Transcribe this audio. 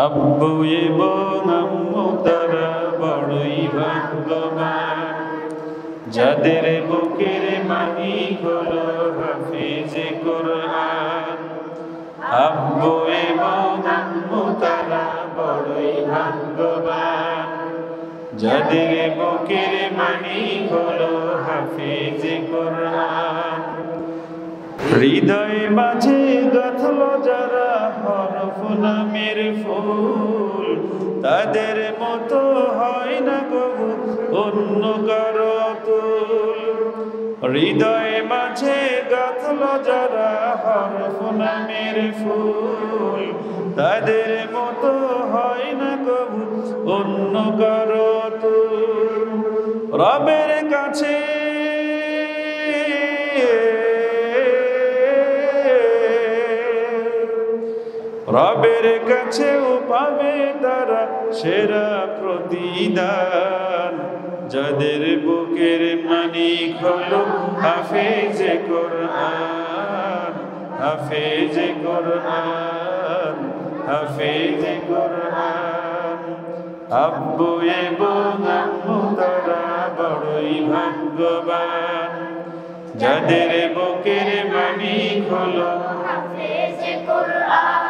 আব্বু এবং আম্মু তারা বড়ই ভাগ্যবান, যাদের বুকের মালিক হলো হাফেজে কোরআন। আব্বু এবং আম্মু তারা বড়ই ভাগ্যবান, যাদের বুকের মালিক হলো হাফেজে কোরআন। হৃদয় মাঝে গাঁথল যারা হরফ নামের ফুল, তাদের মতো হয় না কবু অন্য কারো তুল। হৃদয় মাঝে গাঁথল যারা হরফ নামের ফুল, তাদের মতো হয় না কবু অন্য কারো তুল। রবের কাছে রবের কাছেও পাবে তারা সেরা প্রতিদান, যাদের বুকের মালিক হলো হাফেজে কোরআন, হাফেজে কোরআন, হাফেজে কোরআন। আব্বু এবং আম্মু তারা বড়ই ভাগ্যবান, যাদের বুকের মালিক হলো হাফেজে কোরআন।